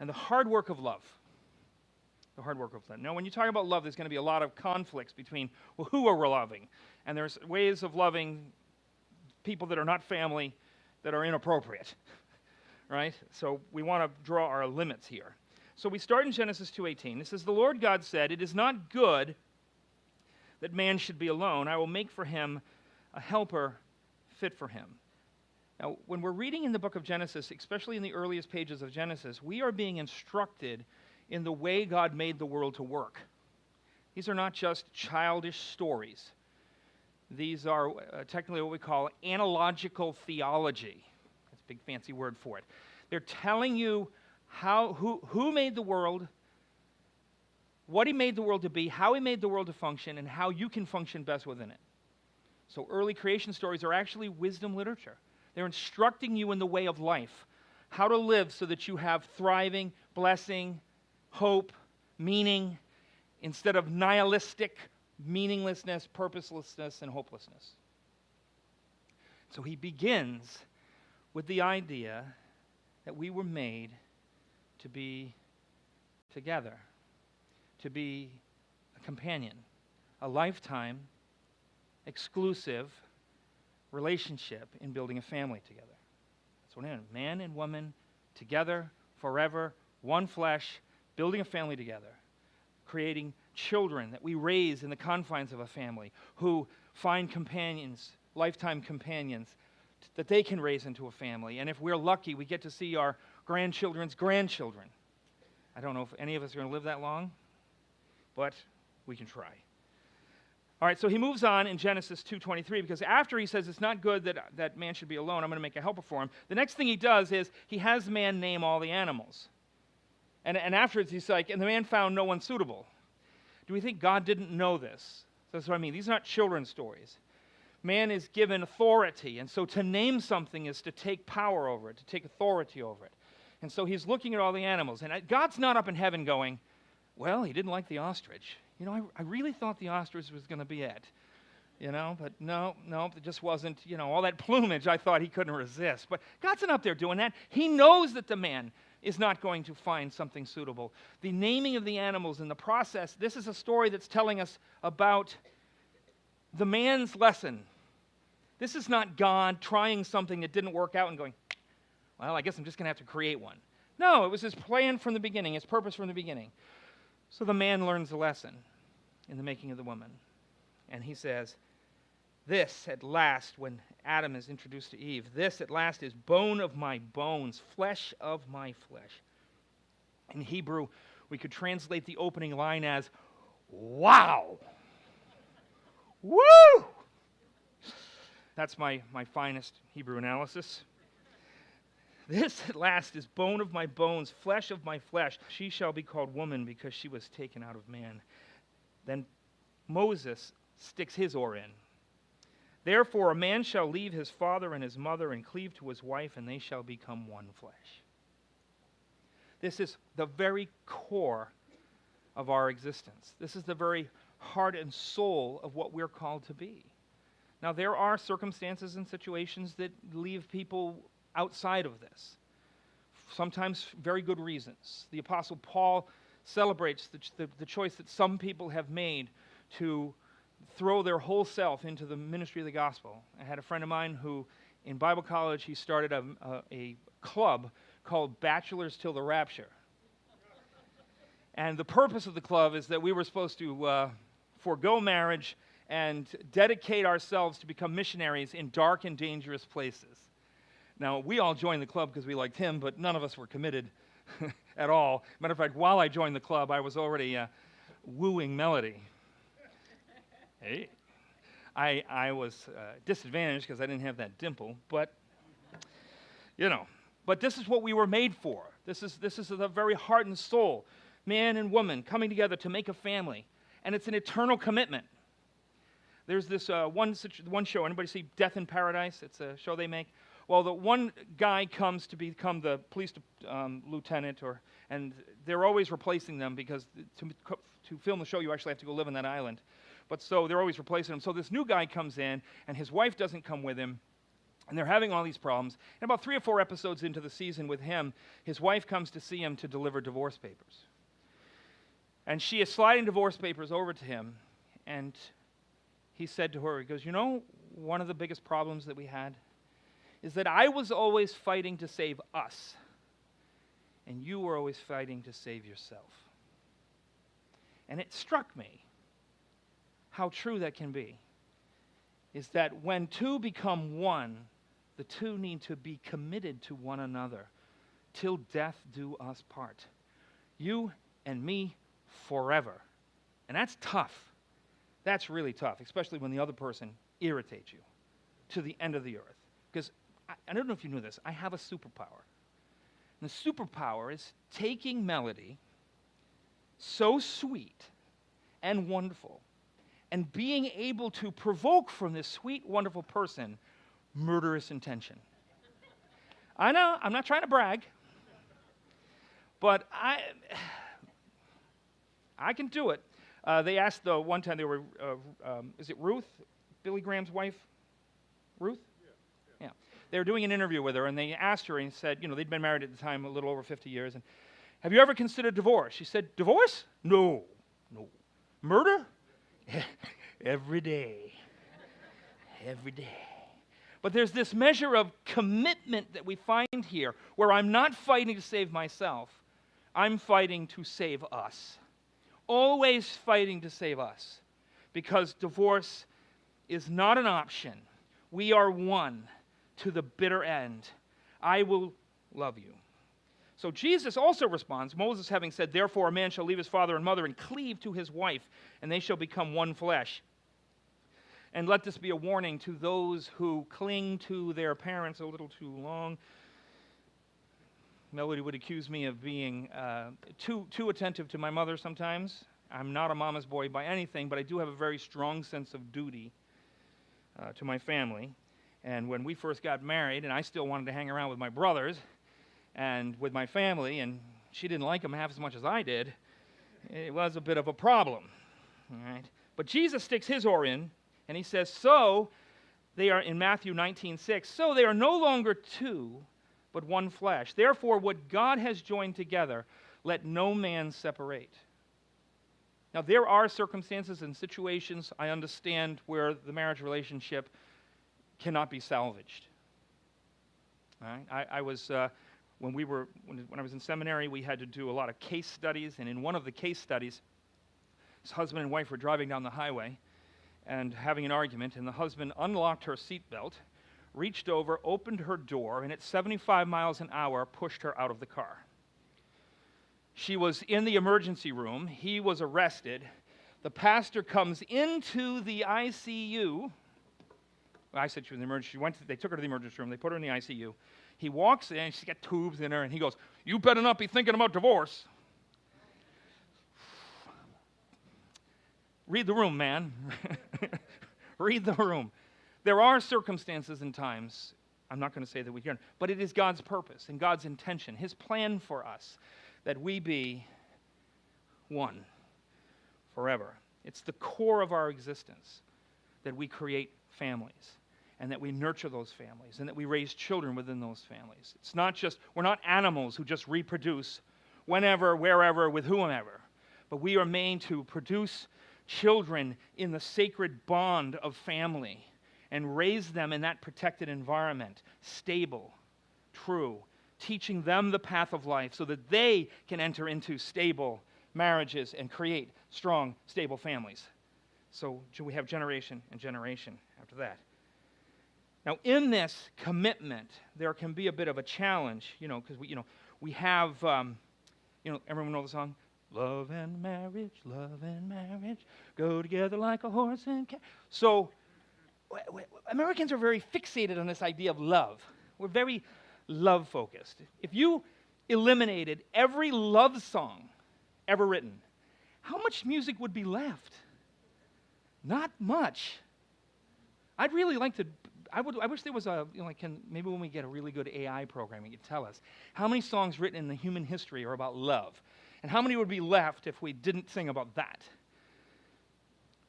and the hard work of love. The hard work of love. Now, when you talk about love, there's going to be a lot of conflicts between, well, who are we loving? And there's ways of loving people that are not family that are inappropriate, right? So we want to draw our limits here. So we start in Genesis 2:18. It says, "The Lord God said, 'It is not good that man should be alone. I will make for him a helper fit for him.'" Now, when we're reading in the book of Genesis, especially in the earliest pages of Genesis, we are being instructed in the way God made the world to work. These are not just childish stories. These are technically what we call analogical theology. That's a big fancy word for it. They're telling you who made the world, what he made the world to be, how he made the world to function, and how you can function best within it. So early creation stories are actually wisdom literature. They're instructing you in the way of life, how to live so that you have thriving, blessing, hope, meaning, instead of nihilistic meaninglessness, purposelessness, and hopelessness. So he begins with the idea that we were made to be together, to be a companion, a lifetime, exclusive relationship in building a family together. That's what it is. Man and woman together, forever, one flesh, building a family together, creating children that we raise in the confines of a family who find companions, lifetime companions, that they can raise into a family. And if we're lucky, we get to see our grandchildren's grandchildren. I don't know if any of us are going to live that long, but we can try. All right, so he moves on in Genesis 2:23, because after he says it's not good that man should be alone, I'm going to make a helper for him, the next thing he does is he has man name all the animals. And afterwards he's like, and the man found no one suitable. Do we think God didn't know this? That's what I mean. These are not children's stories. Man is given authority, and so to name something is to take power over it, to take authority over it. And so he's looking at all the animals, and God's not up in heaven going, well, he didn't like the ostrich. You know, I really thought the ostrich was going to be it. You know, but no, it just wasn't, all that plumage I thought he couldn't resist. But God's not up there doing that. He knows that the man is not going to find something suitable. The naming of the animals in the process, this is a story that's telling us about the man's lesson. This is not God trying something that didn't work out and going, well, I guess I'm just going to have to create one. No, it was his plan from the beginning, his purpose from the beginning. So the man learns a lesson in the making of the woman. And he says, this at last, when Adam is introduced to Eve, this at last is bone of my bones, flesh of my flesh. In Hebrew, we could translate the opening line as, wow! Woo! That's my finest Hebrew analysis. This at last is bone of my bones, flesh of my flesh. She shall be called woman because she was taken out of man. Then Moses sticks his oar in. Therefore a man shall leave his father and his mother and cleave to his wife, and they shall become one flesh. This is the very core of our existence. This is the very heart and soul of what we're called to be. Now, there are circumstances and situations that leave people outside of this, sometimes very good reasons. The Apostle Paul celebrates the choice that some people have made to throw their whole self into the ministry of the gospel. I had a friend of mine who, in Bible college, he started a club called Bachelors Till the Rapture. And the purpose of the club is that we were supposed to forego marriage and dedicate ourselves to become missionaries in dark and dangerous places. Now, we all joined the club because we liked him, but none of us were committed at all. Matter of fact, while I joined the club, I was already wooing Melody. Hey, I was disadvantaged because I didn't have that dimple, but but this is what we were made for. This is the very heart and soul, man and woman coming together to make a family, and it's an eternal commitment. There's this one show. Anybody see Death in Paradise? It's a show they make. Well, the one guy comes to become the police lieutenant, and they're always replacing them because to film the show, you actually have to go live on that island. But so they're always replacing him. So this new guy comes in, and his wife doesn't come with him, And they're having all these problems. And about 3 or 4 episodes into the season with him, his wife comes to see him to deliver divorce papers. And she is sliding divorce papers over to him. And he said to her, he goes, one of the biggest problems that we had is that I was always fighting to save us. And you were always fighting to save yourself. And it struck me how true that can be. Is that when two become one, the two need to be committed to one another till death do us part. You and me forever. And that's tough. That's really tough, especially when the other person irritates you to the end of the earth. Because I don't know if you knew this, I have a superpower. And the superpower is taking melody so sweet and wonderful and being able to provoke from this sweet, wonderful person murderous intention. I know, I'm not trying to brag, but I can do it. They asked one time, they were, is it Ruth, Billy Graham's wife? Ruth? Yeah. They were doing an interview with her, and they asked her, and said, they'd been married at the time a little over 50 years, and have you ever considered divorce? She said, divorce? No. Murder? Every day. Every day. But there's this measure of commitment that we find here where I'm not fighting to save myself. I'm fighting to save us. Always fighting to save us. Because divorce is not an option. We are one to the bitter end. I will love you. So Jesus also responds, Moses having said, therefore a man shall leave his father and mother and cleave to his wife, and they shall become one flesh. And let this be a warning to those who cling to their parents a little too long. Melody would accuse me of being too attentive to my mother sometimes. I'm not a mama's boy by anything, but I do have a very strong sense of duty to my family. And when we first got married, and I still wanted to hang around with my brothers and with my family, and she didn't like them half as much as I did, it was a bit of a problem. All right? But Jesus sticks his oar in, and he says, so they are, in Matthew 19:6, so they are no longer two, but one flesh. Therefore, what God has joined together, let no man separate. Now, there are circumstances and situations, I understand, where the marriage relationship cannot be salvaged. All right? I was, when I was in seminary, we had to do a lot of case studies, and in one of the case studies, his husband and wife were driving down the highway and having an argument, and the husband unlocked her seatbelt, reached over, opened her door, and at 75 miles an hour, pushed her out of the car. She was in the emergency room. He was arrested. The pastor comes into the ICU. Well, I said she was in the emergency. They took her to the emergency room. They put her in the ICU. He walks in. She's got tubes in her, and he goes, you better not be thinking about divorce. Read the room, man. Read the room. There are circumstances and times, I'm not going to say that we hear, but it is God's purpose and God's intention, his plan for us, that we be one forever. It's the core of our existence that we create families and that we nurture those families and that we raise children within those families. It's not just, we're not animals who just reproduce whenever, wherever, with whomever, but we are made to produce children in the sacred bond of family and raise them in that protected environment, stable, true, teaching them the path of life so that they can enter into stable marriages and create strong, stable families. So we have generation and generation after that. Now, in this commitment, there can be a bit of a challenge, because we have, everyone know the song? Love and marriage, go together like a horse and cat. So, Americans are very fixated on this idea of love. We're very love-focused. If you eliminated every love song ever written, how much music would be left? Not much. I'd really like to, I wish there was maybe when we get a really good AI program, it could tell us how many songs written in the human history are about love. And how many would be left if we didn't sing about that?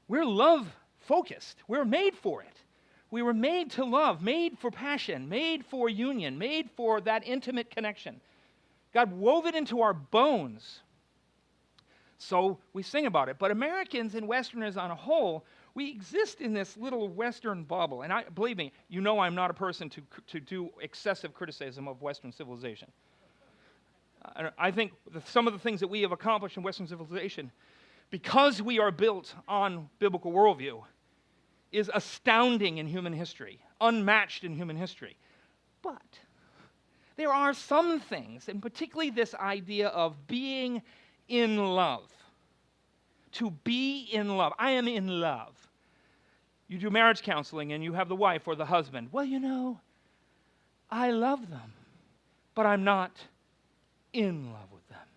We're love-focused. We're made for it. We were made to love, made for passion, made for union, made for that intimate connection. God wove it into our bones. So we sing about it. But Americans and Westerners on a whole, we exist in this little Western bubble. And believe me, you know I'm not a person to do excessive criticism of Western civilization. I think some of the things that we have accomplished in Western civilization, because we are built on biblical worldview, is astounding in human history, unmatched in human history. But there are some things, and particularly this idea of being in love. To be in love. I am in love. You do marriage counseling and you have the wife or the husband. Well, you know, I love them, but I'm not in love with them.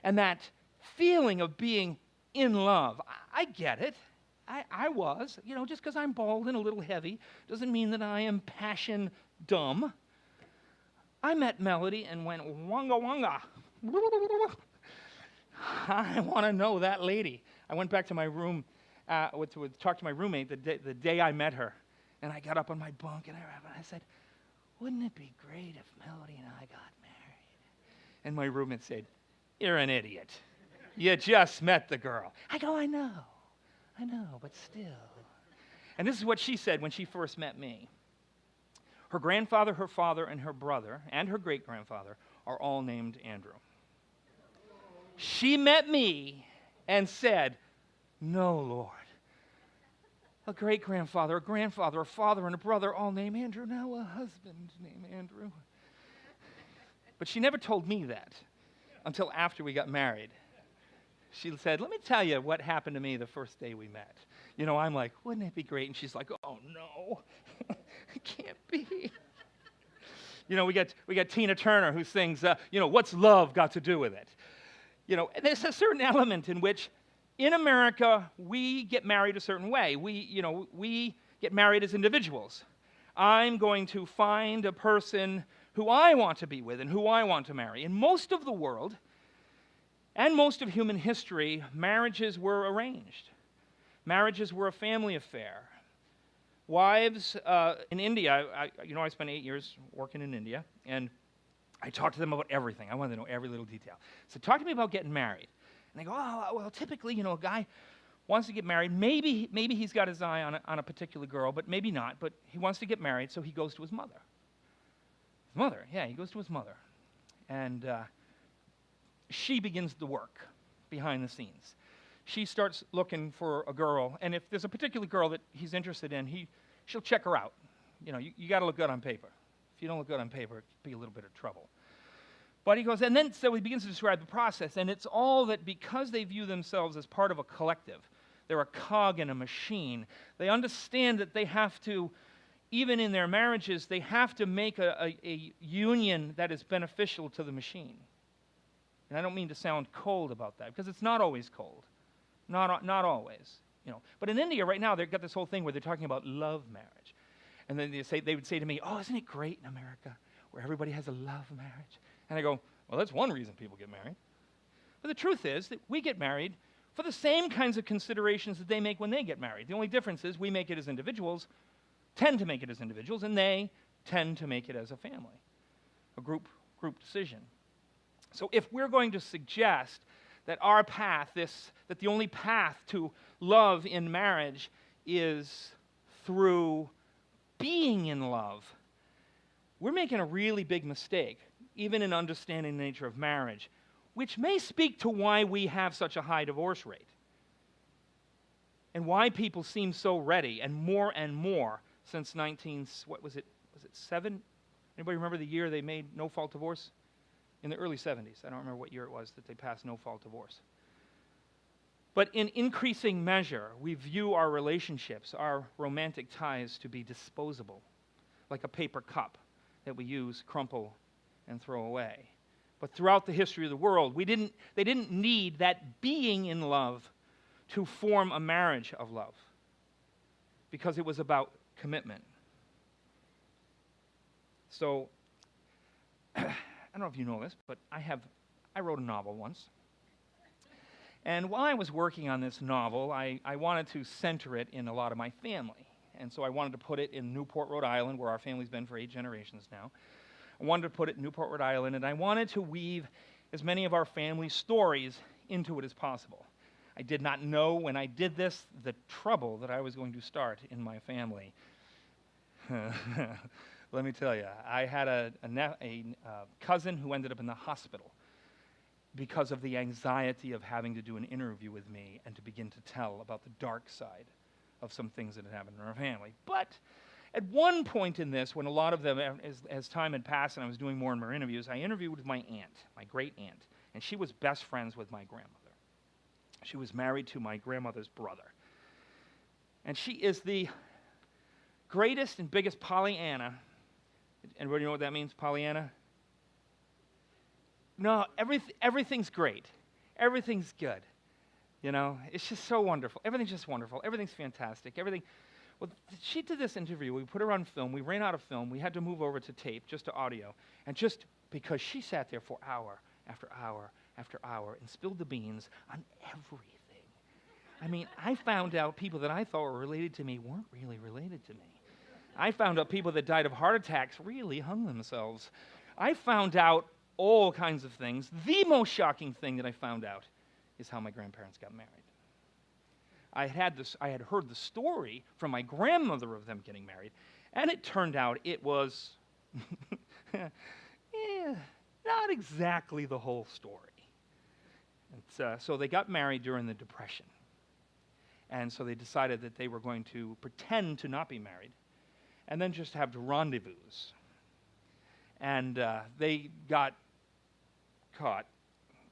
And that feeling of being in love, I get it. I was. You know, just because I'm bald and a little heavy doesn't mean that I am passion dumb. I met Melody and went, wanga wanga. I want to know that lady. I went back to my room to talk to my roommate the day I met her. And I got up on my bunk and I said, wouldn't it be great if Melody and I got married? And my roommate said, you're an idiot. You just met the girl. I go, I know, but still. And this is what she said when she first met me. Her grandfather, her father, and her brother, and her great-grandfather are all named Andrew. She met me and said, no, Lord. A great-grandfather, a grandfather, a father, and a brother all named Andrew. Now a husband named Andrew. But she never told me that until after we got married. She said, let me tell you what happened to me the first day we met. You know, I'm like, wouldn't it be great? And she's like, oh, no, it can't be. You know, we got Tina Turner who sings, you know, what's love got to do with it? You know, there's a certain element in which in America we get married a certain way. We get married as individuals. I'm going to find a person who I want to be with and who I want to marry. In most of the world, and most of human history, marriages were arranged. Marriages were a family affair. Wives in India, I spent 8 years working in India, and I talked to them about everything. I wanted to know every little detail. So talk to me about getting married. And they go, oh, well, typically, a guy wants to get married. Maybe he's got his eye on a particular girl, but maybe not. But he wants to get married, so he goes to his mother. He goes to his mother. And she begins the work behind the scenes. She starts looking for a girl, and if there's a particular girl that he's interested in, she'll check her out. You got to look good on paper. If you don't look good on paper, it could be a little bit of trouble. But he goes, and then so he begins to describe the process, and it's all that because they view themselves as part of a collective, they're a cog in a machine, they understand that they have to, even in their marriages, they have to make a union that is beneficial to the machine. And I don't mean to sound cold about that, because it's not always cold. Not always. But in India right now, they've got this whole thing where they're talking about love marriage. And then they would say to me, oh, isn't it great in America where everybody has a love marriage? And I go, well, that's one reason people get married. But the truth is that we get married for the same kinds of considerations that they make when they get married. The only difference is we make it as individuals, tend to make it as individuals, and they tend to make it as a family, a group decision. So if we're going to suggest that our path, that the only path to love in marriage is through being in love, we're making a really big mistake, even in understanding the nature of marriage, which may speak to why we have such a high divorce rate and why people seem so ready, and more since what was it 7? Anybody remember the year they made no-fault divorce? In the early 70s. I don't remember what year it was that they passed no-fault divorce. But in increasing measure, we view our relationships, our romantic ties, to be disposable, like a paper cup that we use, crumple, and throw away. But throughout the history of the world, they didn't need that being in love to form a marriage of love, because it was about commitment. So, I don't know if you know this, but I wrote a novel once. And while I was working on this novel, I wanted to center it in a lot of my family. and so I wanted to put it in Newport, Rhode Island, where our family's been for 8 generations now. I wanted to put it in Newport, Rhode Island, and I wanted to weave as many of our family stories into it as possible. I did not know when I did this the trouble that I was going to start in my family. Let me tell you, I had a cousin who ended up in the hospital because of the anxiety of having to do an interview with me and to begin to tell about the dark side of some things that had happened in our family. But at one point in this, when a lot of them, as time had passed and I was doing more and more interviews, I interviewed with my aunt, my great aunt, and she was best friends with my grandmother. She was married to my grandmother's brother. And she is the greatest and biggest Pollyanna. Anybody know what that means, Pollyanna? No, everything's great. Everything's good. You know, it's just so wonderful. Everything's just wonderful. Everything's fantastic. Well, she did this interview. We put her on film. We ran out of film. We had to move over to tape, just to audio. And just because she sat there for hour after hour after hour and spilled the beans on everything. I mean, I found out people that I thought were related to me weren't really related to me. I found out people that died of heart attacks really hung themselves. I found out all kinds of things. The most shocking thing that I found out is how my grandparents got married. I had heard the story from my grandmother of them getting married, and it turned out it was not exactly the whole story. So they got married during the Depression, and so they decided that they were going to pretend to not be married and then just have rendezvous. And they got caught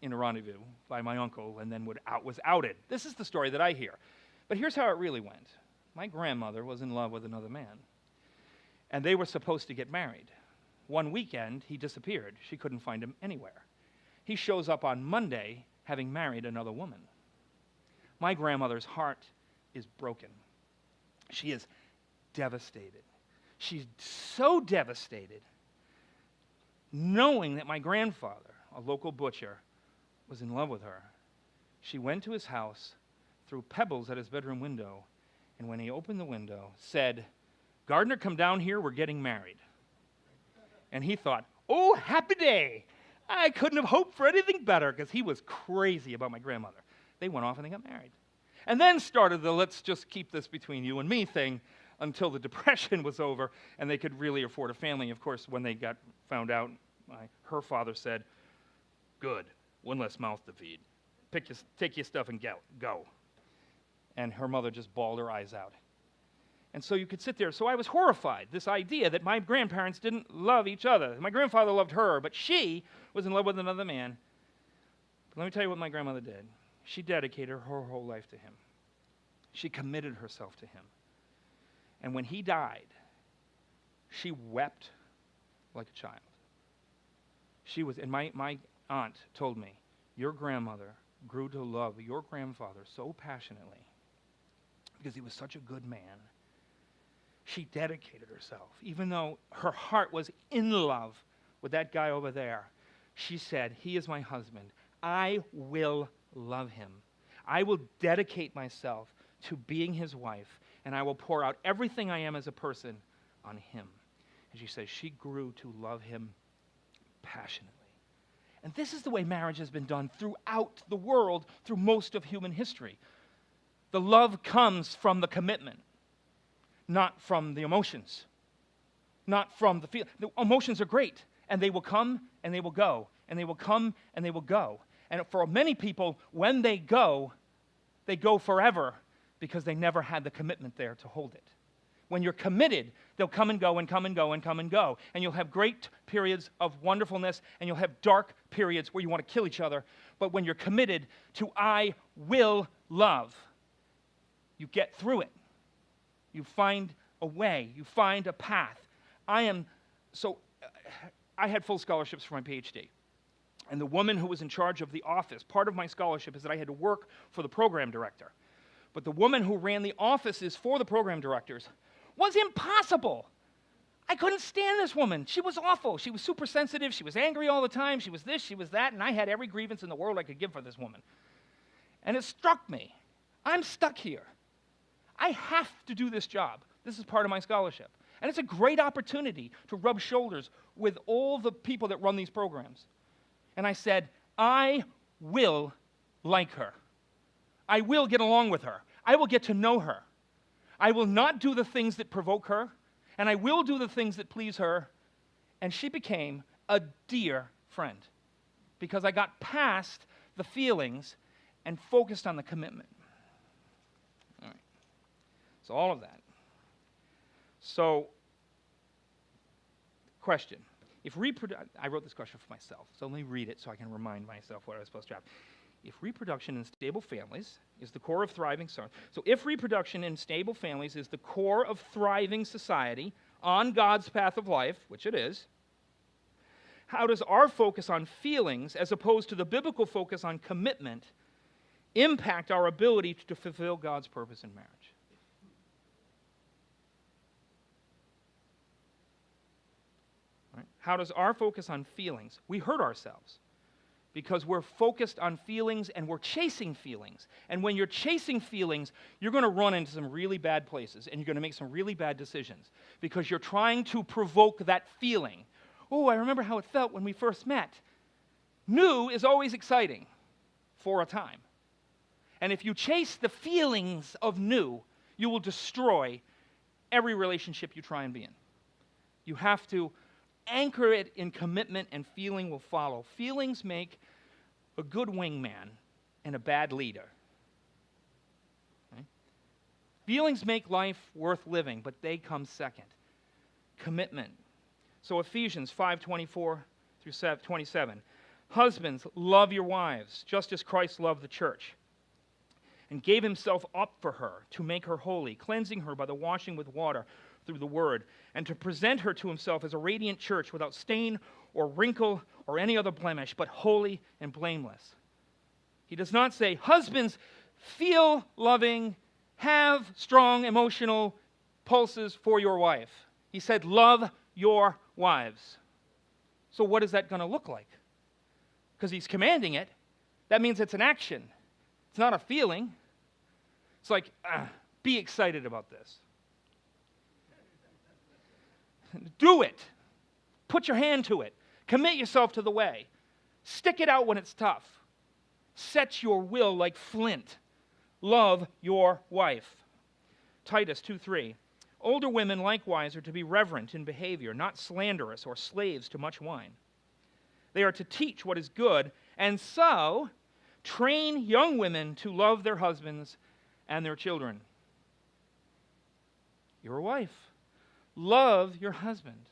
in a rendezvous by my uncle and then was outed. This is the story that I hear. But here's how it really went. My grandmother was in love with another man, and they were supposed to get married. One weekend, he disappeared. She couldn't find him anywhere. He shows up on Monday having married another woman. My grandmother's heart is broken. She is devastated. She's so devastated knowing that my grandfather, a local butcher, was in love with her. She went to his house, threw pebbles at his bedroom window, and when he opened the window, said, "Gardner, come down here, we're getting married." And he thought, oh, happy day. I couldn't have hoped for anything better, because he was crazy about my grandmother. They went off and they got married. And then started the let's just keep this between you and me thing until the Depression was over and they could really afford a family. Of course, when they got found out, her father said, "Good, one less mouth to feed. Take your stuff and go." And her mother just bawled her eyes out. And so you could sit there. So I was horrified, this idea that my grandparents didn't love each other. My grandfather loved her, but she was in love with another man. But let me tell you what my grandmother did. She dedicated her whole life to him. She committed herself to him. And when he died, she wept like a child. And my aunt told me, your grandmother grew to love your grandfather so passionately because he was such a good man. She dedicated herself. Even though her heart was in love with that guy over there, she said, he is my husband. I will love him. I will dedicate myself to being his wife, and I will pour out everything I am as a person on him. And she says she grew to love him passionately. And this is the way marriage has been done throughout the world, through most of human history. The love comes from the commitment, not from the emotions, not from the feel. The emotions are great, and they will come and they will go, and they will come and they will go. And for many people, when they go forever because they never had the commitment there to hold it. When you're committed, they'll come and go and come and go and come and go. And you'll have great periods of wonderfulness, and you'll have dark periods where you want to kill each other. But when you're committed to I will love, you get through it. You find a way. You find a path. I had full scholarships for my PhD. And the woman who was in charge of the office, part of my scholarship is that I had to work for the program director. But the woman who ran the offices for the program directors was impossible. I couldn't stand this woman. She was awful. She was super sensitive. She was angry all the time. She was this, she was that, and I had every grievance in the world I could give for this woman. And it struck me. I'm stuck here. I have to do this job. This is part of my scholarship. And it's a great opportunity to rub shoulders with all the people that run these programs. And I said, I will like her. I will get along with her. I will get to know her. I will not do the things that provoke her, and I will do the things that please her. And she became a dear friend because I got past the feelings and focused on the commitment. All right. So all of that. So, question. I wrote this question for myself, so let me read it so I can remind myself what I was supposed to have. If reproduction in stable families is the core of thriving society, so if reproduction in stable families is the core of thriving society on God's path of life, which it is, how does our focus on feelings, as opposed to the biblical focus on commitment, impact our ability to fulfill God's purpose in marriage? Right? How does our focus on feelings? We hurt ourselves because we're focused on feelings and we're chasing feelings. And when you're chasing feelings, you're going to run into some really bad places and you're going to make some really bad decisions because you're trying to provoke that feeling. Oh, I remember how it felt when we first met. New is always exciting for a time. And if you chase the feelings of new, you will destroy every relationship you try and be in. You have to anchor it in commitment, and feeling will follow. Feelings make a good wingman and a bad leader. Okay? Feelings make life worth living, but they come second. Commitment. So Ephesians 5:24 through 27. Husbands, love your wives, just as Christ loved the church, and gave himself up for her to make her holy, cleansing her by the washing with water through the word, and to present her to himself as a radiant church without stain or wrinkle or any other blemish, but holy and blameless. He does not say, husbands, feel loving, have strong emotional pulses for your wife. He said, love your wives. So what is that going to look like? Because he's commanding it. That means it's an action. It's not a feeling. It's like, be excited about this. Do it. Put your hand to it. Commit yourself to the way. Stick it out when it's tough. Set your will like flint. Love your wife. Titus 2:3. Older women likewise are to be reverent in behavior, not slanderous or slaves to much wine. They are to teach what is good, and so train young women to love their husbands and their children. Your wife. Love your husband.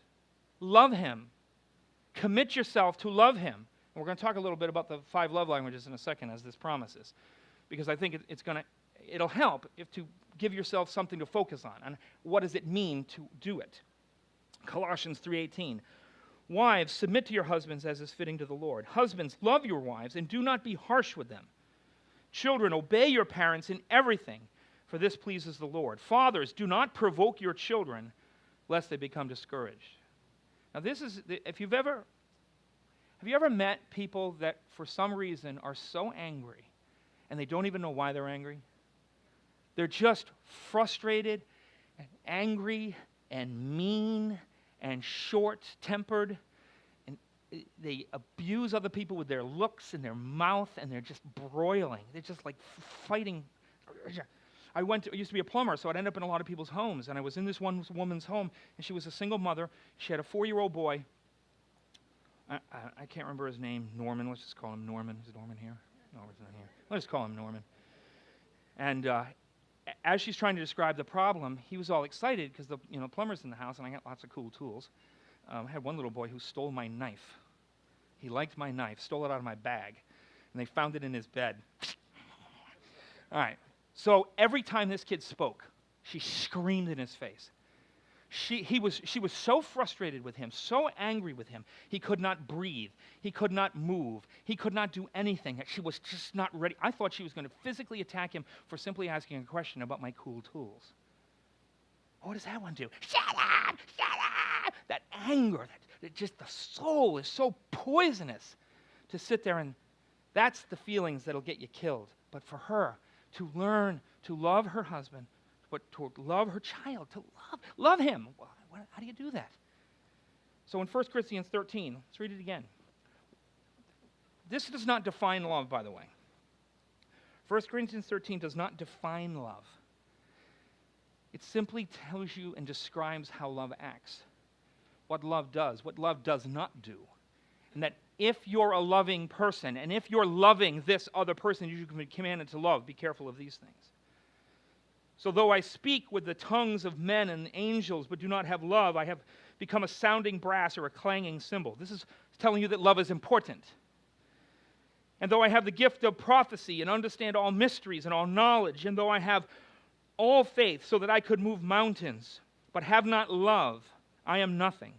Love him. Commit yourself to love him. And we're going to talk a little bit about the 5 love languages in a second, as this promises, because I think it'll help if to give yourself something to focus on. And what does it mean to do it? Colossians 3:18. Wives, submit to your husbands as is fitting to the Lord. Husbands, love your wives and do not be harsh with them. Children, obey your parents in everything, for this pleases the Lord. Fathers, do not provoke your children, lest they become discouraged. Now this is, have you ever met people that for some reason are so angry and they don't even know why they're angry? They're just frustrated and angry and mean and short-tempered, and they abuse other people with their looks and their mouth, and they're just broiling. They're just like fighting. I used to be a plumber, so I'd end up in a lot of people's homes, and I was in this one woman's home, and she was a single mother. She had a 4-year-old boy. I can't remember his name. Norman. Let's just call him Norman. Is Norman here? Norman's not here. Let's call him Norman. And as she's trying to describe the problem, he was all excited because the plumber's in the house, and I got lots of cool tools. I had one little boy who stole my knife. He liked my knife, stole it out of my bag, and they found it in his bed. All right. So every time this kid spoke, she screamed in his face. She was so frustrated with him, so angry with him, he could not breathe. He could not move. He could not do anything. She was just not ready. I thought she was going to physically attack him for simply asking a question about my cool tools. What does that one do? Shut up! Shut up! That anger, that just the soul is so poisonous to sit there, and that's the feelings that'll get you killed. But for her to learn to love her husband, but to love her child, to love him. How do you do that? So in 1 Corinthians 13, let's read it again. This does not define love, by the way. 1 Corinthians 13 does not define love. It simply tells you and describes how love acts, what love does, what love does not do. And that if you're a loving person, and if you're loving this other person you can be commanded to love, be careful of these things. So though I speak with the tongues of men and angels, but do not have love, I have become a sounding brass or a clanging cymbal. This is telling you that love is important. And though I have the gift of prophecy and understand all mysteries and all knowledge, and though I have all faith so that I could move mountains, but have not love, I am nothing.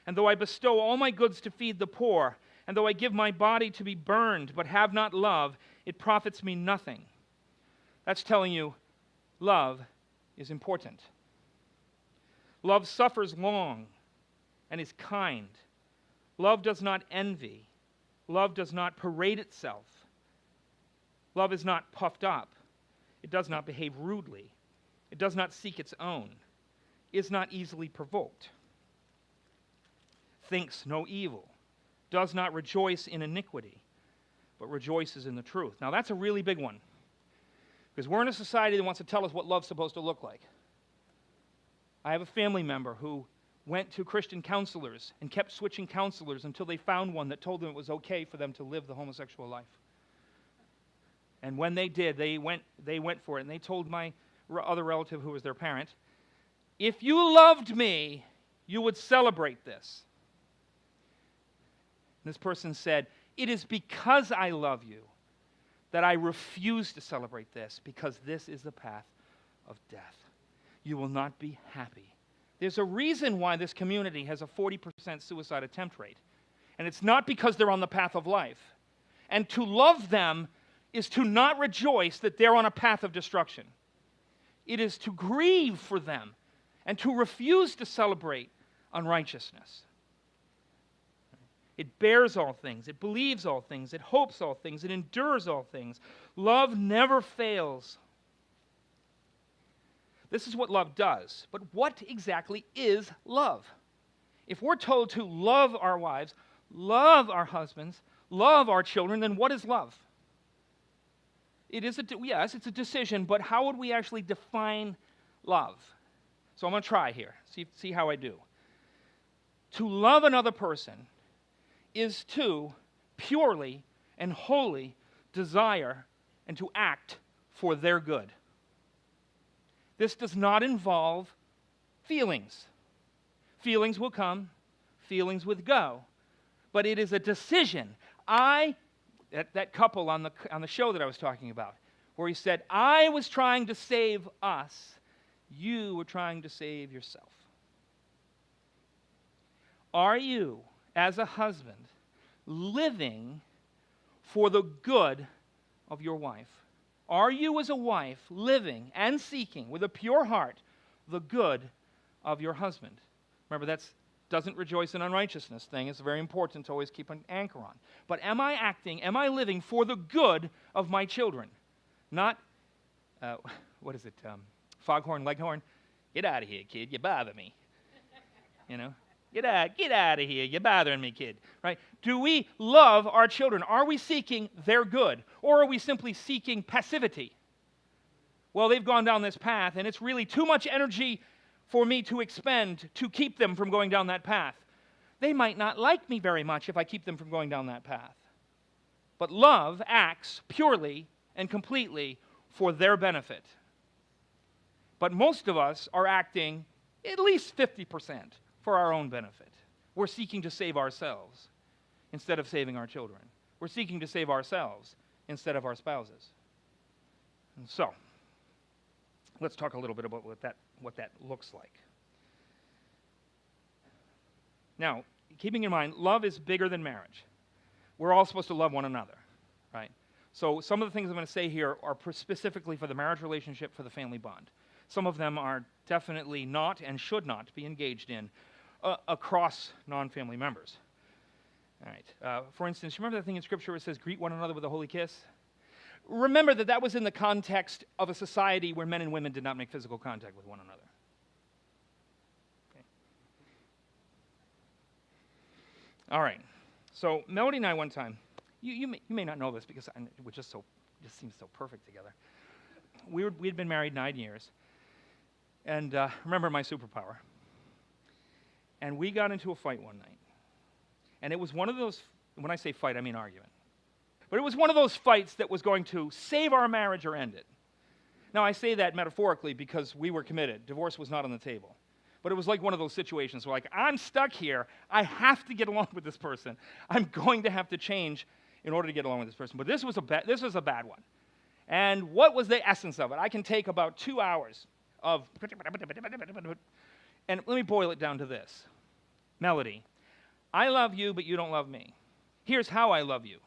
And though I bestow all my goods to feed the poor, and though I give my body to be burned, but have not love, it profits me nothing. That's telling you love is important. Love suffers long and is kind. Love does not envy. Love does not parade itself. Love is not puffed up. It does not behave rudely. It does not seek its own. Is not easily provoked. Thinks no evil. Does not rejoice in iniquity, but rejoices in the truth. Now that's a really big one, because we're in a society that wants to tell us what love's supposed to look like. I have a family member who went to Christian counselors and kept switching counselors until they found one that told them it was okay for them to live the homosexual life. And when they did, they went for it, and they told my other relative, who was their parent, if you loved me, you would celebrate this. And this person said, it is because I love you that I refuse to celebrate this, because this is the path of death. You will not be happy. There's a reason why this community has a 40% suicide attempt rate. And it's not because they're on the path of life. And to love them is to not rejoice that they're on a path of destruction. It is to grieve for them and to refuse to celebrate unrighteousness. It bears all things. It believes all things. It hopes all things. It endures all things. Love never fails. This is what love does. But what exactly is love? If we're told to love our wives, love our husbands, love our children, then what is love? It is yes, it's a decision, but how would we actually define love? So I'm going to try here. See how I do. To love another person is to purely and wholly desire and to act for their good. This does not involve feelings. Feelings will come, feelings will go, but it is a decision. That couple on the show that I was talking about, where he said, I was trying to save us, you were trying to save yourself. Are you, as a husband, living for the good of your wife? Are you, as a wife, living and seeking with a pure heart the good of your husband? Remember, that doesn't rejoice in unrighteousness thing. It's very important to always keep an anchor on. But am I living for the good of my children? Not, foghorn, leghorn? Get out of here, kid. You bother me. You know? Get out of here. You're bothering me, kid. Right? Do we love our children? Are we seeking their good? Or are we simply seeking passivity? Well, they've gone down this path, and it's really too much energy for me to expend to keep them from going down that path. They might not like me very much if I keep them from going down that path. But love acts purely and completely for their benefit. But most of us are acting at least 50% for our own benefit. We're seeking to save ourselves instead of saving our children. We're seeking to save ourselves instead of our spouses. And so, let's talk a little bit about what that looks like. Now, keeping in mind, love is bigger than marriage. We're all supposed to love one another, right? So some of the things I'm going to say here are specifically for the marriage relationship, for the family bond. Some of them are definitely not and should not be engaged in across non-family members. All right. For instance, remember that thing in Scripture where it says, greet one another with a holy kiss? remember that that was in the context of a society where men and women did not make physical contact with one another. Okay. All right. So Melody and I one time, you may not know this because we're just seems so perfect together. We had been married 9 years, and remember my superpower. And we got into a fight one night. And it was one of those, when I say fight, I mean argument. But it was one of those fights that was going to save our marriage or end it. Now, I say that metaphorically because we were committed. Divorce was not on the table. But it was like one of those situations where, like, I'm stuck here. I have to get along with this person. I'm going to have to change in order to get along with this person. But this was a bad one. And what was the essence of it? I can take about 2 hours of, and let me boil it down to this. Melody, I love you, but you don't love me. Here's how I love you,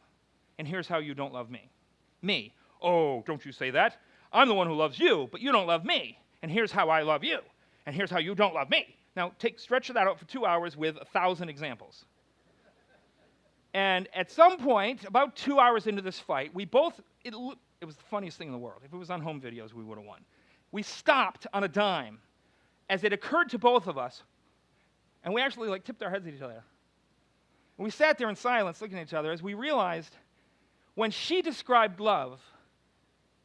and here's how you don't love me. Me, oh, don't you say that. I'm the one who loves you, but you don't love me. And here's how I love you, and here's how you don't love me. Now, stretch that out for 2 hours with 1,000 examples. And at some point, about 2 hours into this fight, we both, it was the funniest thing in the world. If it was on home videos, we would have won. We stopped on a dime as it occurred to both of us, and we actually like tipped our heads at each other. And we sat there in silence looking at each other as we realized when she described love,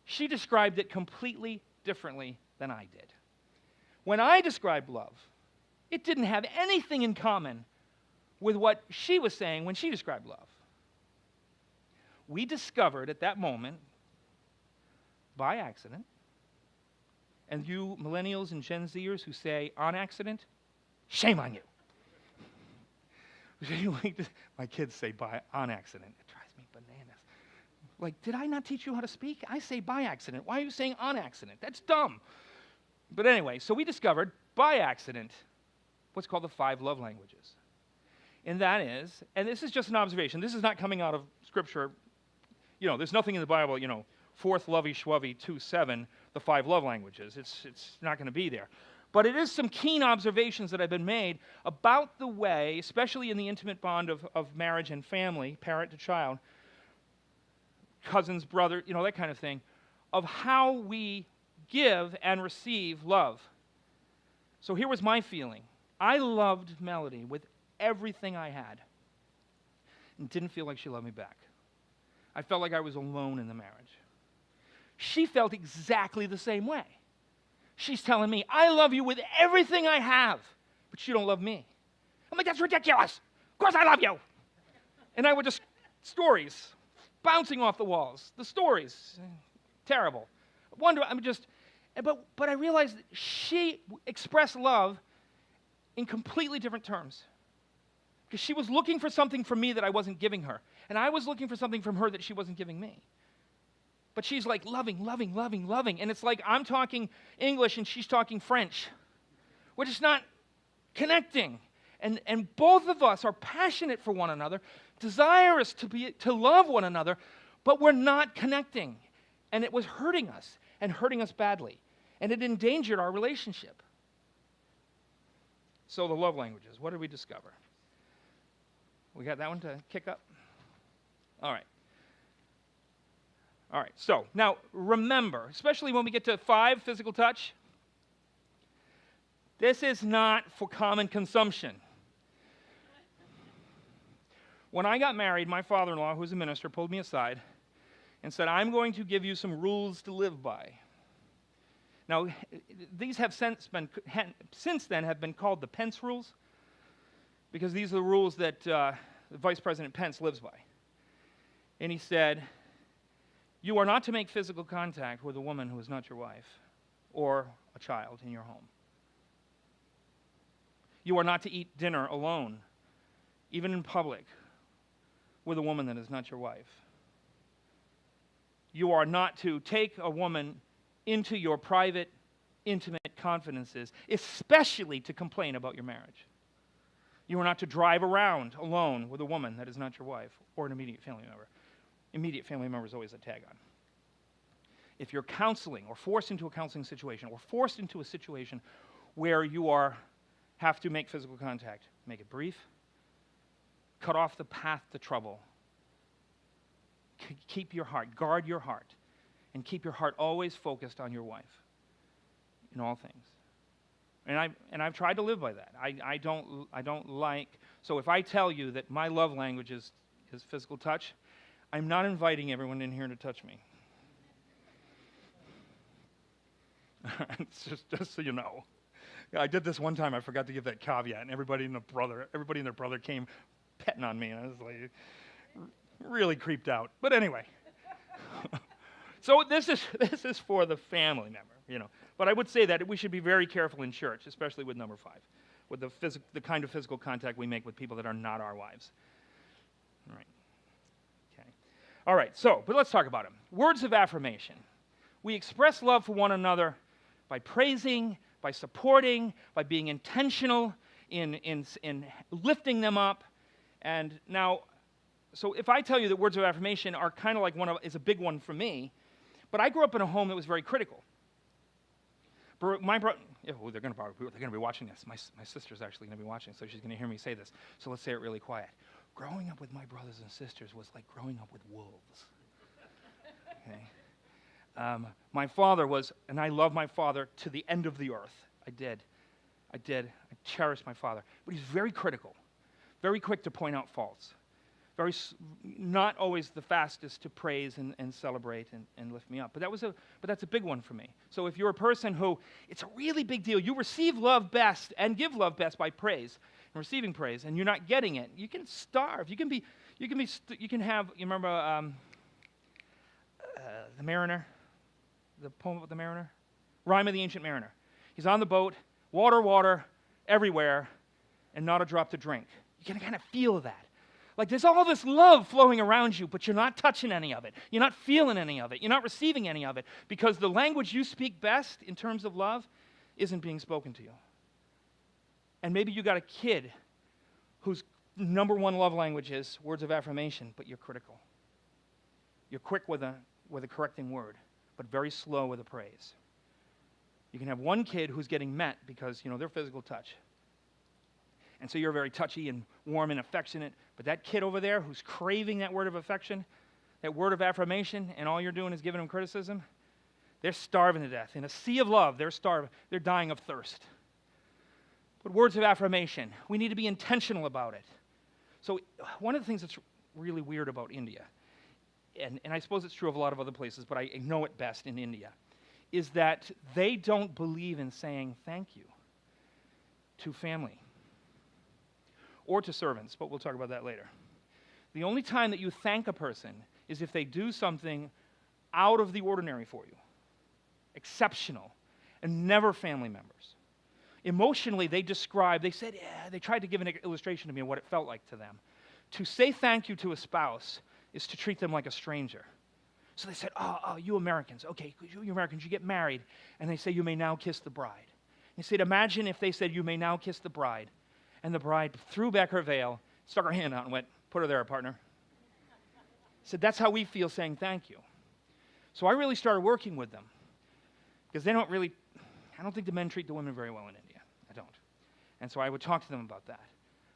she described it completely differently than I did. When I described love, it didn't have anything in common with what she was saying when she described love. We discovered at that moment, by accident, and you millennials and Gen Zers who say on accident, shame on you. My kids say on accident. It drives me bananas. Like, did I not teach you how to speak? I say by accident. Why are you saying on accident? That's dumb. But anyway, so we discovered by accident what's called the 5 love languages. And that is, and this is just an observation. This is not coming out of Scripture. You know, there's nothing in the Bible, you know, 4th lovey shwovey 2:7, the 5 love languages. It's not going to be there. But it is some keen observations that have been made about the way, especially in the intimate bond of marriage and family, parent to child, cousins, brother, you know, that kind of thing, of how we give and receive love. So here was my feeling. I loved Melody with everything I had and didn't feel like she loved me back. I felt like I was alone in the marriage. She felt exactly the same way. She's telling me, I love you with everything I have, but you don't love me. I'm like, that's ridiculous. Of course I love you. And I would just, stories, bouncing off the walls. The stories, terrible. But I realized that she expressed love in completely different terms. Because she was looking for something from me that I wasn't giving her. And I was looking for something from her that she wasn't giving me. But she's like loving, loving, loving, loving. And it's like I'm talking English and she's talking French. We're just not connecting. And both of us are passionate for one another, desirous to love one another, but we're not connecting. And it was hurting us, and hurting us badly. And it endangered our relationship. So the love languages, what did we discover? We got that one to kick up? All right. All right, so now remember, especially when we get to 5, physical touch, this is not for common consumption. When I got married, my father-in-law, who was a minister, pulled me aside and said, I'm going to give you some rules to live by. Now, these have since then have been called the Pence rules, because these are the rules that Vice President Pence lives by. And he said, you are not to make physical contact with a woman who is not your wife or a child in your home. You are not to eat dinner alone, even in public, with a woman that is not your wife. You are not to take a woman into your private, intimate confidences, especially to complain about your marriage. You are not to drive around alone with a woman that is not your wife or an immediate family member. Immediate family member is always a tag on. If you're counseling or forced into a counseling situation or forced into a situation where you have to make physical contact, make it brief, cut off the path to trouble, keep your heart, guard your heart. and keep your heart always focused on your wife in all things. And I've tried to live by that. I don't like, so if I tell you that my love language is physical touch, I'm not inviting everyone in here to touch me. It's just so you know. I did this one time. I forgot to give that caveat, and everybody and their brother came petting on me, and I was like, really creeped out. But anyway, so this is for the family member, But I would say that we should be very careful in church, especially with number 5, with the kind of physical contact we make with people that are not our wives. All right. Okay. All right. So, but let's talk about them. Words of affirmation. We express love for one another by praising, by supporting, by being intentional in lifting them up. And now, so if I tell you that words of affirmation are kind of like is a big one for me, but I grew up in a home that was very critical. My brother, they're going to be watching this. My sister's actually going to be watching, so she's going to hear me say this. So let's say it really quiet. Growing up with my brothers and sisters was like growing up with wolves. Okay. My father was, and I love my father to the end of the earth. I did. I cherished my father. But he's very critical, very quick to point out faults, not always the fastest to praise and celebrate and lift me up. But that's a big one for me. So if you're a person who, it's a really big deal, you receive love best and give love best by praise and receiving praise, and you're not getting it, you can starve. You can have, you remember the Mariner? The poem about the mariner? Rhyme of the Ancient Mariner. He's on the boat, water, everywhere, and not a drop to drink. You can kind of feel that. Like there's all this love flowing around you, but you're not touching any of it. You're not feeling any of it. You're not receiving any of it because the language you speak best in terms of love isn't being spoken to you. And maybe you got a kid whose number one love language is words of affirmation, but you're critical. You're quick with a correcting word, but very slow with a praise. You can have one kid who's getting met because, their physical touch. And so you're very touchy and warm and affectionate, but that kid over there who's craving that word of affection, that word of affirmation, and all you're doing is giving them criticism, they're starving to death. In a sea of love, they're starving. They're dying of thirst. But words of affirmation, we need to be intentional about it. So one of the things that's really weird about India, and I suppose it's true of a lot of other places, but I know it best in India, is that they don't believe in saying thank you to family or to servants, but we'll talk about that later. The only time that you thank a person is if they do something out of the ordinary for you, exceptional, and never family members. Emotionally, they tried to give an illustration to me of what it felt like to them. To say thank you to a spouse is to treat them like a stranger. So they said, oh, you Americans, okay, you Americans, you get married, and they say you may now kiss the bride. They said, imagine if they said you may now kiss the bride, and the bride threw back her veil, stuck her hand out and went, put her there, partner. Said, that's how we feel saying thank you. So I really started working with them, because I don't think the men treat the women very well in India. I don't. And so I would talk to them about that.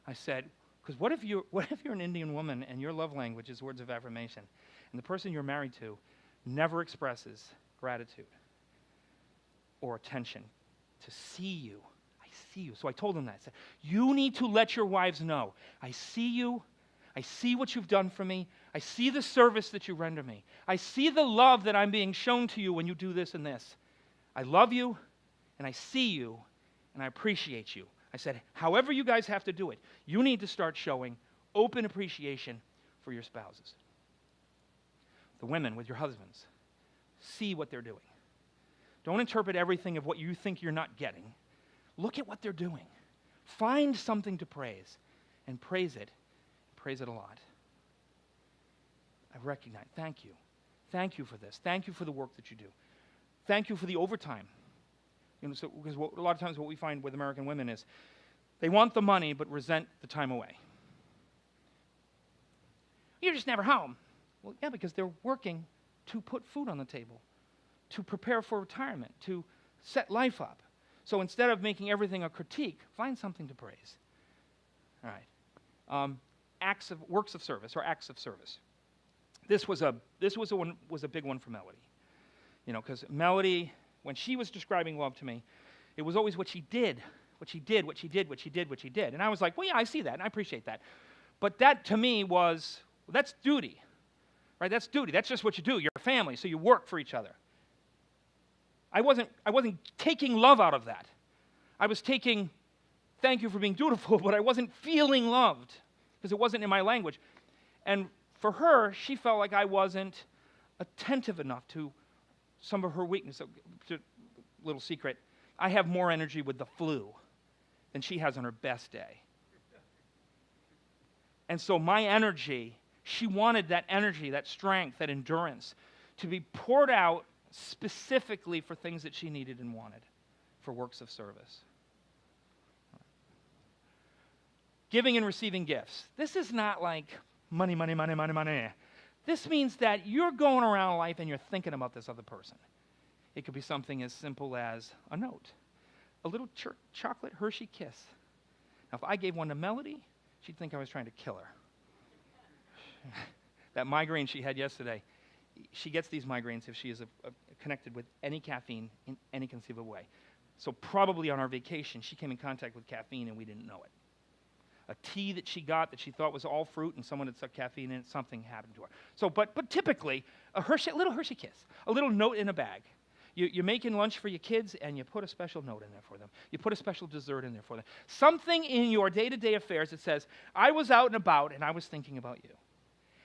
I said, because what if you're an Indian woman and your love language is words of affirmation, and the person you're married to never expresses gratitude or attention to see you? I see you. So I told them that. I said, you need to let your wives know, I see you. I see what you've done for me. I see the service that you render me. I see the love that I'm being shown to you when you do this and this. I love you, and I see you, and I appreciate you. I said, however you guys have to do it, you need to start showing open appreciation for your spouses. The women with your husbands, see what they're doing. Don't interpret everything of what you think you're not getting. Look at what they're doing. Find something to praise, and praise it. Praise it a lot. I recognize, thank you. Thank you for this. Thank you for the work that you do. Thank you for the overtime. Because a lot of times what we find with American women is they want the money but resent the time away. You're just never home. Well, yeah, because they're working to put food on the table, to prepare for retirement, to set life up. So instead of making everything a critique, find something to praise. All right. Works of service or acts of service. This was a big one for Melody. You know, because Melody, when she was describing love to me, it was always what she did, what she did, what she did, what she did, what she did. And I was like, well, yeah, I see that, and I appreciate that. But that, to me, was, well, that's duty, right? That's duty. That's just what you do. You're a family, so you work for each other. I wasn't taking love out of that. I was taking, thank you for being dutiful, but I wasn't feeling loved because it wasn't in my language. And for her, she felt like I wasn't attentive enough to some of her weaknesses. Little secret, I have more energy with the flu than she has on her best day. And so my energy, she wanted that energy, that strength, that endurance to be poured out specifically for things that she needed and wanted, for works of service. Giving and receiving gifts. This is not like money, money, money, money, money. This means that you're going around life and you're thinking about this other person. It could be something as simple as a note, a little chocolate Hershey kiss. Now, if I gave one to Melody, she'd think I was trying to kill her. That migraine she had yesterday, she gets these migraines if she is connected with any caffeine in any conceivable way. So probably on our vacation, she came in contact with caffeine and we didn't know it. A tea that she got that she thought was all fruit and someone had stuck caffeine in it, something happened to her. So, but typically, a little Hershey kiss, a little note in a bag. You're making lunch for your kids and you put a special note in there for them. You put a special dessert in there for them. Something in your day-to-day affairs that says, I was out and about and I was thinking about you.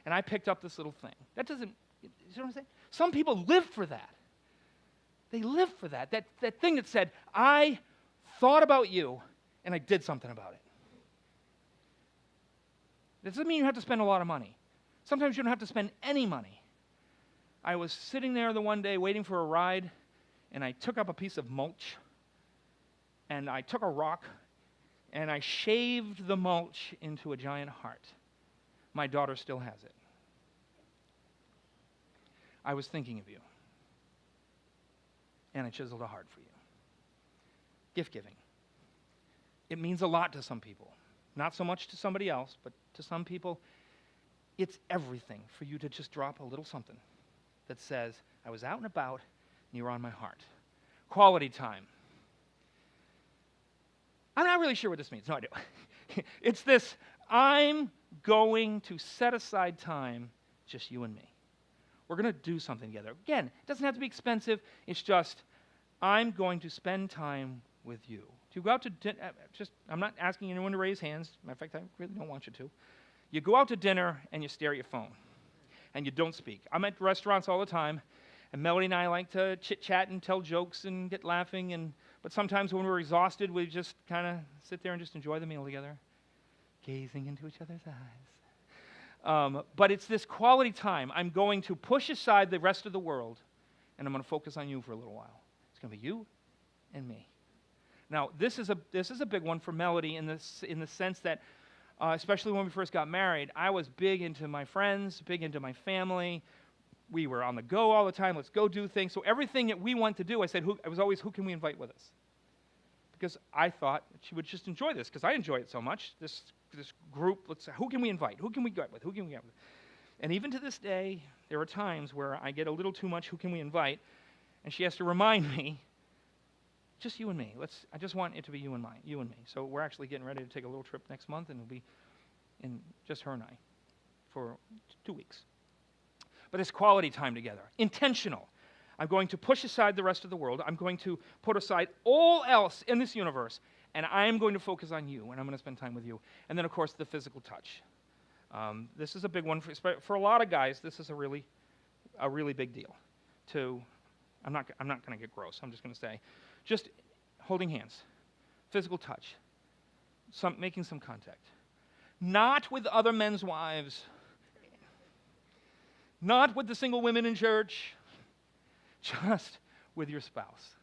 And I picked up this little thing. That doesn't, you know what I'm saying? Some people live for that. They live for that. That thing that said, I thought about you and I did something about it. That doesn't mean you have to spend a lot of money. Sometimes you don't have to spend any money. I was sitting there the one day waiting for a ride, and I took up a piece of mulch, and I took a rock, and I shaved the mulch into a giant heart. My daughter still has it. I was thinking of you, and I chiseled a heart for you. Gift giving. It means a lot to some people. Not so much to somebody else, but to some people, it's everything for you to just drop a little something that says, I was out and about, and you were on my heart. Quality time. I'm not really sure what this means. No, I do. It's this, I'm going to set aside time, just you and me. We're going to do something together. Again, it doesn't have to be expensive. It's just, I'm going to spend time with you. Do you go out to dinner? I'm not asking anyone to raise hands. Matter of fact, I really don't want you to. You go out to dinner and you stare at your phone. And you don't speak. I'm at restaurants all the time, and Melody and I like to chit-chat and tell jokes and get laughing, but sometimes when we're exhausted, we just kind of sit there and just enjoy the meal together, gazing into each other's eyes. But it's this quality time. I'm going to push aside the rest of the world, and I'm going to focus on you for a little while. It's going to be you and me. Now, this is a big one for Melody in the sense that, especially when we first got married, I was big into my friends, big into my family. We were on the go all the time. Let's go do things. So everything that we want to do, I said, I was always, who can we invite with us? Because I thought that she would just enjoy this, because I enjoy it so much. This group, who can we invite? Who can we go with? Who can we get with? And even to this day, there are times where I get a little too much, who can we invite? And she has to remind me, just you and me. I just want it to be you and me. So we're actually getting ready to take a little trip next month, and it'll be in just her and I for 2 weeks. But it's quality time together, intentional. I'm going to push aside the rest of the world. I'm going to put aside all else in this universe, and I'm going to focus on you, and I'm going to spend time with you. And then, of course, the physical touch. This is a big one for a lot of guys. This is a really big deal. I'm not going to get gross. I'm just going to say, just holding hands, physical touch, making some contact. Not with other men's wives, not with the single women in church, just with your spouse.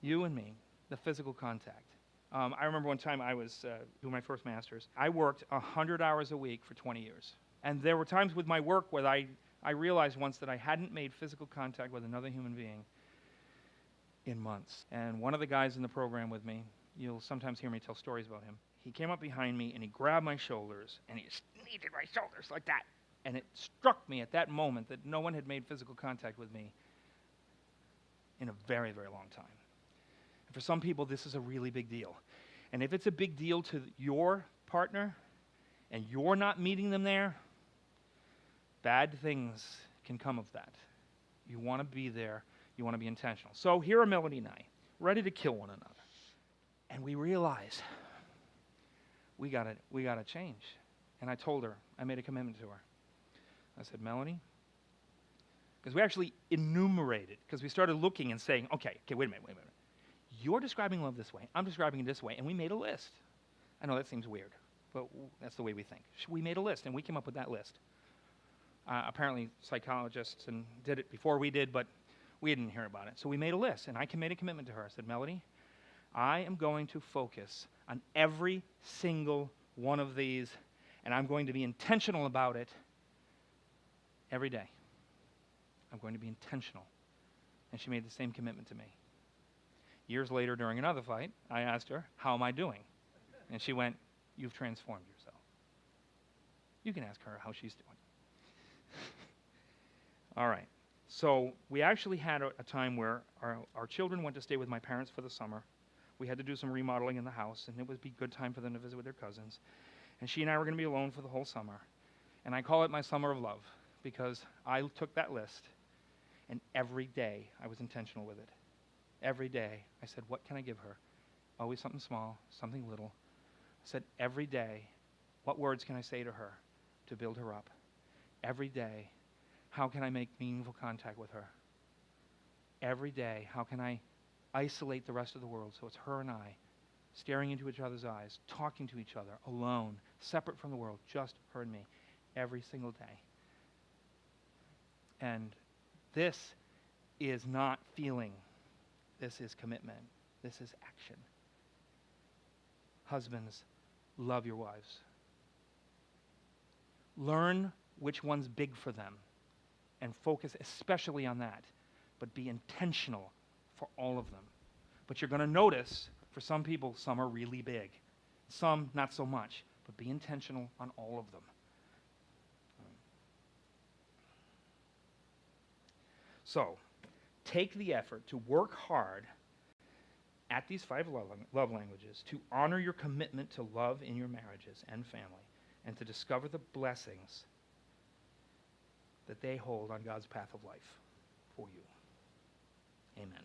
You and me, the physical contact. I remember one time I was doing my first master's. I worked 100 hours a week for 20 years. And there were times with my work where I realized once that I hadn't made physical contact with another human being in months. And one of the guys in the program with me, you'll sometimes hear me tell stories about him. He came up behind me and he grabbed my shoulders and he sneezed my shoulders like that. And it struck me at that moment that no one had made physical contact with me in a very, very long time. And for some people, this is a really big deal. And if it's a big deal to your partner and you're not meeting them there, bad things can come of that. You want to be there. You want to be intentional. So here are Melody and I, ready to kill one another. And we realize we got to change. And I told her, I made a commitment to her. I said, Melanie, because we actually enumerated, because we started looking and saying, okay, wait a minute. You're describing love this way. I'm describing it this way. And we made a list. I know that seems weird, but that's the way we think. We made a list, and we came up with that list. Apparently, psychologists did it before we did, but we didn't hear about it. So we made a list, and I made a commitment to her. I said, Melody, I am going to focus on every single one of these, and I'm going to be intentional about it every day. I'm going to be intentional. And she made the same commitment to me. Years later, during another fight, I asked her, how am I doing? And she went, you've transformed yourself. You can ask her how she's doing. All right. So we actually had a time where our children went to stay with my parents for the summer. We had to do some remodeling in the house, and it would be a good time for them to visit with their cousins. And she and I were going to be alone for the whole summer. And I call it my summer of love because I took that list, and every day I was intentional with it. Every day I said, what can I give her? Always something small, something little. I said, every day, what words can I say to her to build her up? Every day, how can I make meaningful contact with her? Every day, how can I isolate the rest of the world so it's her and I staring into each other's eyes, talking to each other, alone, separate from the world, just her and me, every single day. And this is not feeling. This is commitment. This is action. Husbands, love your wives. Learn which one's big for them and focus especially on that, but be intentional for all of them. But you're going to notice, for some people, some are really big. Some, not so much, but be intentional on all of them. So, take the effort to work hard at these 5 love languages to honor your commitment to love in your marriages and family and to discover the blessings that they hold on God's path of life for you. Amen.